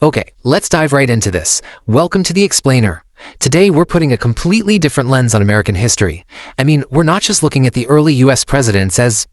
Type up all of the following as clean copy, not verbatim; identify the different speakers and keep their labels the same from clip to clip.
Speaker 1: Okay, let's dive right into this. Welcome to The Explainer. Today, we're putting a completely different lens on American history. I mean, we're not just looking at the early US presidents as,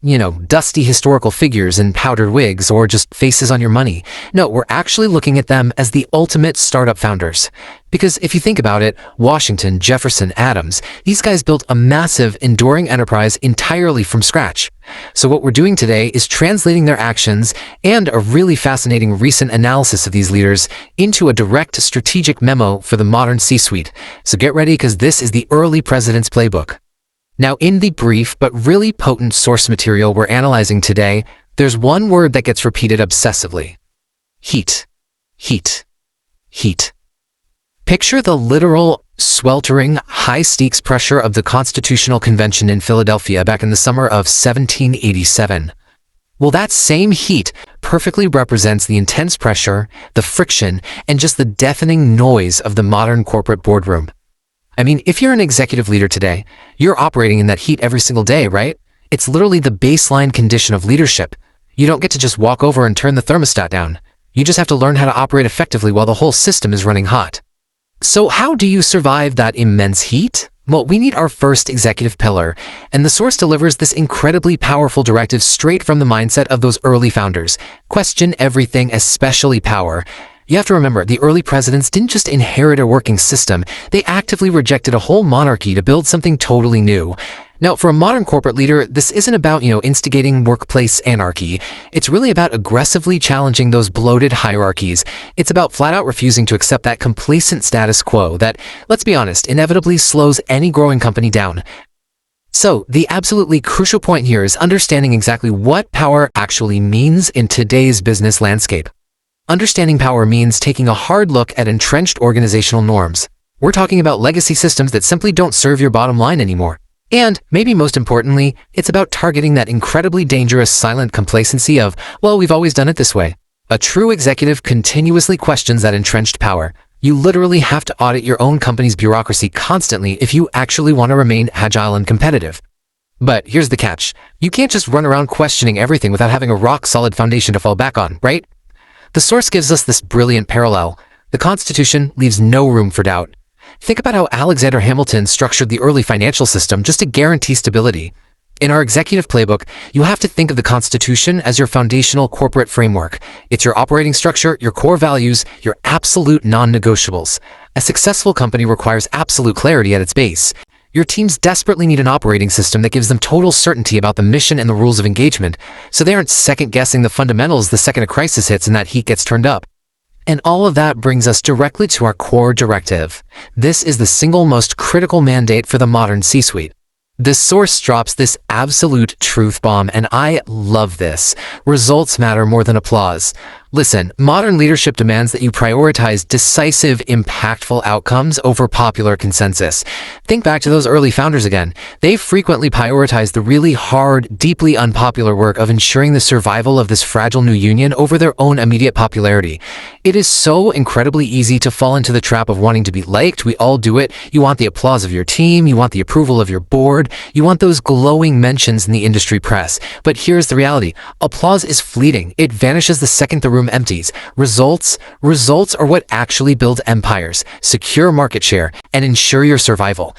Speaker 1: dusty historical figures in powdered wigs or just faces on your money. No, we're actually looking at them as the ultimate startup founders. Because if you think about it, Washington, Jefferson, Adams, these guys built a massive, enduring enterprise entirely from scratch. So what we're doing today is translating their actions and a really fascinating recent analysis of these leaders into a direct strategic memo for the modern C-suite. So get ready, because this is the early president's playbook. Now, in the brief but really potent source material we're analyzing today, there's one word that gets repeated obsessively. Heat. Heat. Heat. Picture the literal, sweltering, high-stakes pressure of the Constitutional Convention in Philadelphia back in the summer of 1787. Well, that same heat perfectly represents the intense pressure, the friction, and just the deafening noise of the modern corporate boardroom. I mean, if you're an executive leader today, you're operating in that heat every single day, right? It's literally the baseline condition of leadership. You don't get to just walk over and turn the thermostat down. You just have to learn how to operate effectively while the whole system is running hot. So how do you survive that immense heat? Well, we need our first executive pillar, and the source delivers this incredibly powerful directive straight from the mindset of those early founders. Question everything, especially power. You have to remember, the early presidents didn't just inherit a working system, they actively rejected a whole monarchy to build something totally new. Now, for a modern corporate leader, this isn't about, instigating workplace anarchy. It's really about aggressively challenging those bloated hierarchies. It's about flat out refusing to accept that complacent status quo that, let's be honest, inevitably slows any growing company down. So, the absolutely crucial point here is understanding exactly what power actually means in today's business landscape. Understanding power means taking a hard look at entrenched organizational norms. We're talking about legacy systems that simply don't serve your bottom line anymore. And, maybe most importantly, it's about targeting that incredibly dangerous silent complacency of, well, we've always done it this way. A true executive continuously questions that entrenched power. You literally have to audit your own company's bureaucracy constantly if you actually want to remain agile and competitive. But here's the catch. You can't just run around questioning everything without having a rock-solid foundation to fall back on, right? The source gives us this brilliant parallel. The Constitution leaves no room for doubt. Think about how Alexander Hamilton structured the early financial system just to guarantee stability. In our executive playbook, you have to think of the Constitution as your foundational corporate framework. It's your operating structure, your core values, your absolute non-negotiables. A successful company requires absolute clarity at its base. Your teams desperately need an operating system that gives them total certainty about the mission and the rules of engagement, so they aren't second-guessing the fundamentals the second a crisis hits and that heat gets turned up. And all of that brings us directly to our core directive. This is the single most critical mandate for the modern C-suite. This source drops this absolute truth bomb, and I love this. Results matter more than applause. Listen, modern leadership demands that you prioritize decisive, impactful outcomes over popular consensus. Think back to those early founders again. They frequently prioritized the really hard, deeply unpopular work of ensuring the survival of this fragile new union over their own immediate popularity. It is so incredibly easy to fall into the trap of wanting to be liked. We all do it. You want the applause of your team. You want the approval of your board. You want those glowing mentions in the industry press. But here's the reality. Applause is fleeting. It vanishes the second the room empties. Results are what actually build empires, secure market share, and ensure your survival.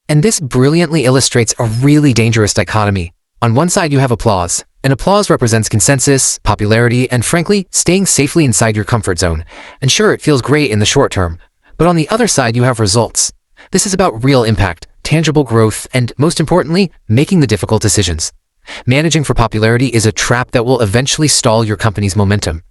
Speaker 1: And this brilliantly illustrates a really dangerous dichotomy. On one side, you have applause, and applause represents consensus, popularity, and frankly, staying safely inside your comfort zone. And sure, it feels great in the short term. But on the other side, you have results. This is about real impact, tangible growth, and most importantly, making the difficult decisions. Managing for popularity is a trap that will eventually stall your company's momentum.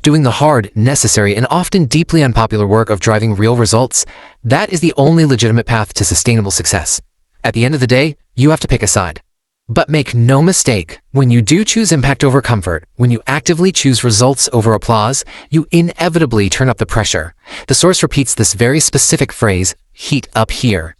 Speaker 1: Doing the hard, necessary, and often deeply unpopular work of driving real results, that is the only legitimate path to sustainable success. At the end of the day, you have to pick a side. But make no mistake, when you do choose impact over comfort, when you actively choose results over applause, you inevitably turn up the pressure. The source repeats this very specific phrase, heat up here.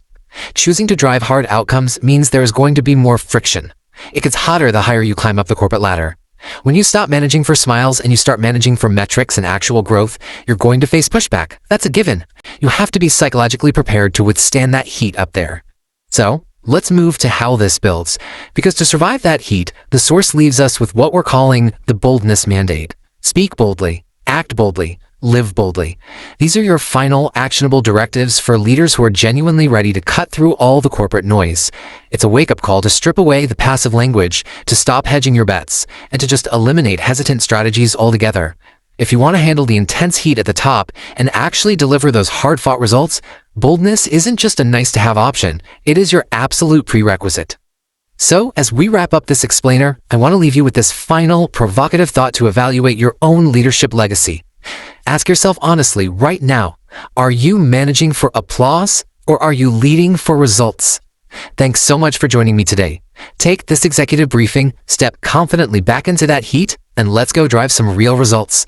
Speaker 1: Choosing to drive hard outcomes means there is going to be more friction. It gets hotter the higher you climb up the corporate ladder. When you stop managing for smiles and you start managing for metrics and actual growth, you're going to face pushback. That's a given. You have to be psychologically prepared to withstand that heat up there. So, let's move to how this builds. Because to survive that heat, the source leaves us with what we're calling the boldness mandate. Speak boldly, act boldly, Live boldly. These are your final actionable directives for leaders who are genuinely ready to cut through all the corporate noise. It's a wake-up call to strip away the passive language, to stop hedging your bets, and to just eliminate hesitant strategies altogether. If you want to handle the intense heat at the top and actually deliver those hard-fought results, boldness isn't just a nice-to-have option, it is your absolute prerequisite. So, as we wrap up this explainer, I want to leave you with this final, provocative thought to evaluate your own leadership legacy. Ask yourself honestly right now, are you managing for applause or are you leading for results? Thanks so much for joining me today. Take this executive briefing, step confidently back into that heat, and let's go drive some real results.